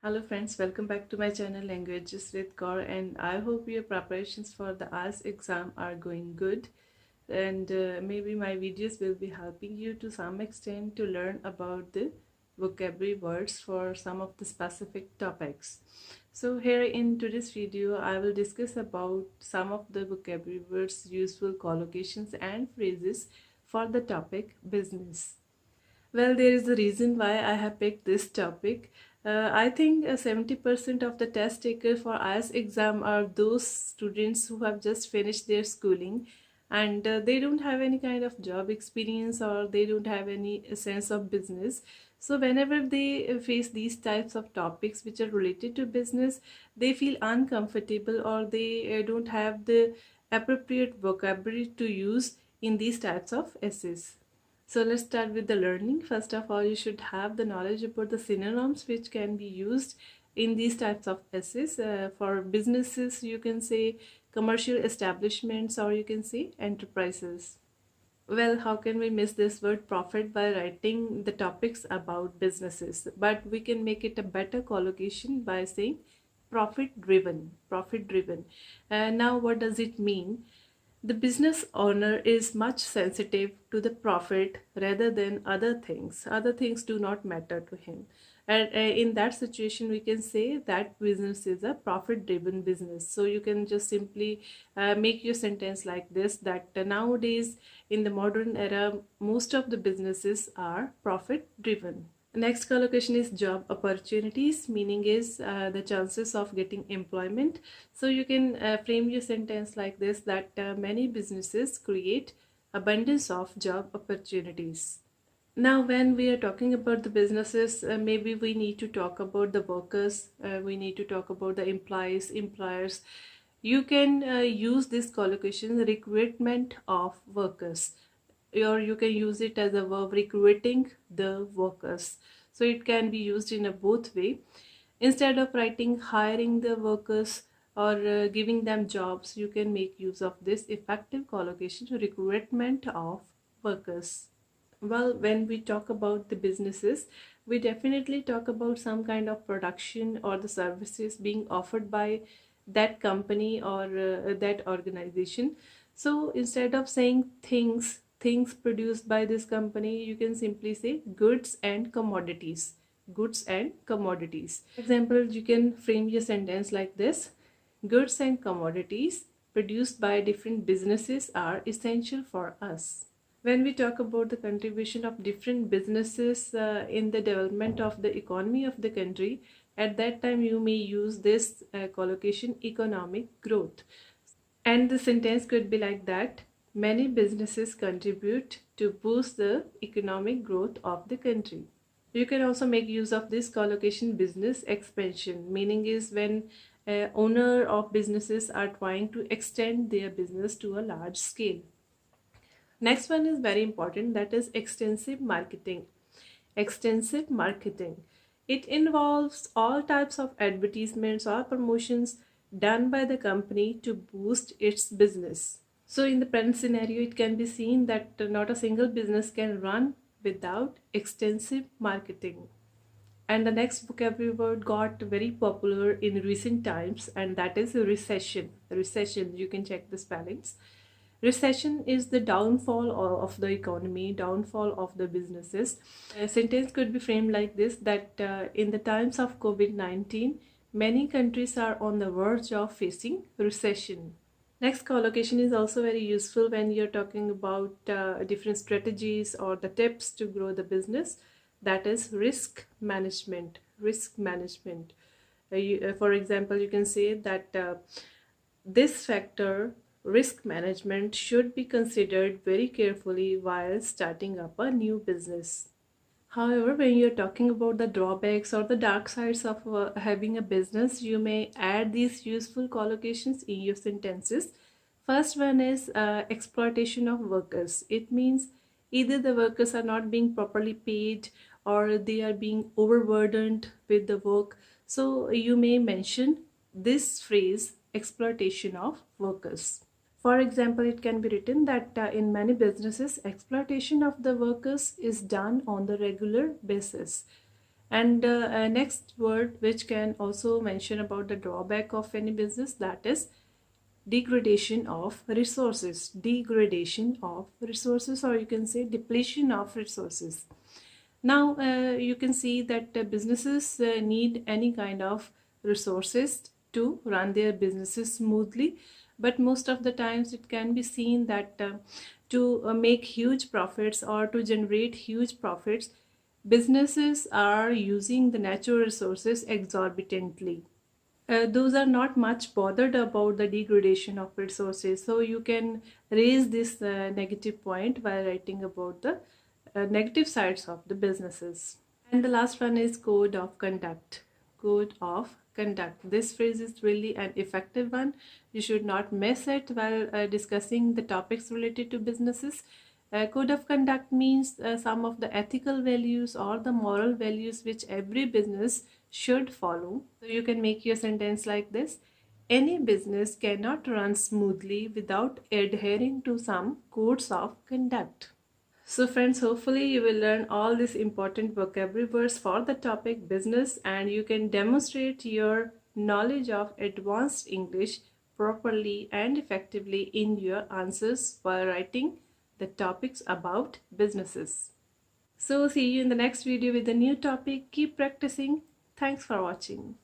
Hello friends, welcome back to my channel Languages with Kaur, and I hope your preparations for the IELTS exam are going good, and maybe my videos will be helping you to some extent to learn about the vocabulary words for some of the specific topics. So here in today's video I will discuss about some of the vocabulary words, useful collocations and phrases for the topic business. Well, there is a reason why I have picked this topic. I think 70% of the test takers for IELTS exam are those students who have just finished their schooling, and they don't have any kind of job experience or they don't have any sense of business. So whenever they face these types of topics which are related to business, they feel uncomfortable or they don't have the appropriate vocabulary to use in these types of essays. So let's start with the learning. First of all, you should have the knowledge about the synonyms which can be used in these types of essays. For businesses, you can say commercial establishments or you can say enterprises. Well, how can we miss this word profit by writing the topics about businesses? But we can make it a better collocation by saying profit driven. Profit driven. Now, what does it mean? The business owner is much sensitive to the profit rather than other things. Other things do not matter to him. And in that situation, we can say that business is a profit driven business. So you can just simply make your sentence like this, that nowadays in the modern era, most of the businesses are profit driven. Next collocation is job opportunities, meaning is the chances of getting employment. So you can frame your sentence like this, that many businesses create abundance of job opportunities. Now when we are talking about the businesses, maybe we need to talk about the workers, we need to talk about the employers. You can use this collocation, recruitment of workers, or you can use it as a verb, recruiting the workers. So it can be used in a both way. Instead of writing hiring the workers or giving them jobs, you can make use of this effective collocation, recruitment of workers. Well, when we talk about the businesses, we definitely talk about some kind of production or the services being offered by that company or that organization. So instead of saying things produced by this company, you can simply say goods and commodities. Goods and commodities. For example, you can frame your sentence like this: goods and commodities produced by different businesses are essential for us. When we talk about the contribution of different businesses in the development of the economy of the country, at that time you may use this collocation, economic growth. And the sentence could be like that: many businesses contribute to boost the economic growth of the country. You can also make use of this collocation, business expansion, meaning is when owner of businesses are trying to extend their business to a large scale. Next one is very important, that is extensive marketing. Extensive marketing. It involves all types of advertisements or promotions done by the company to boost its business. So in the present scenario, it can be seen that not a single business can run without extensive marketing. And the next vocabulary word got very popular in recent times, and that is recession. Recession, you can check the spellings. Recession is the downfall of the economy, downfall of the businesses. A sentence could be framed like this, that in the times of COVID-19, many countries are on the verge of facing recession. Next collocation is also very useful when you're talking about different strategies or the tips to grow the business. That is risk management. Risk management. For example, you can say that this factor, risk management, should be considered very carefully while starting up a new business. However, when you're talking about the drawbacks or the dark sides of having a business, you may add these useful collocations in your sentences. First one is exploitation of workers. It means either the workers are not being properly paid or they are being overburdened with the work. So you may mention this phrase, exploitation of workers. For example, it can be written that in many businesses, exploitation of the workers is done on the regular basis. And next word which can also mention about the drawback of any business, that is degradation of resources. Degradation of resources, or you can say depletion of resources. Now you can see that businesses need any kind of resources to run their businesses smoothly, but most of the times it can be seen that to make huge profits or to generate huge profits, businesses are using the natural resources exorbitantly. Those are not much bothered about the degradation of resources. So you can raise this negative point while writing about the negative sides of the businesses. And the last one is code of conduct. Code of conduct. This phrase is really an effective one. You should not miss it while discussing the topics related to businesses. Code of conduct means some of the ethical values or the moral values which every business should follow. So you can make your sentence like this: any business cannot run smoothly without adhering to some codes of conduct. So friends, hopefully you will learn all these important vocabulary words for the topic business, and you can demonstrate your knowledge of advanced English properly and effectively in your answers while writing the topics about businesses. So see you in the next video with a new topic. Keep practicing. Thanks for watching.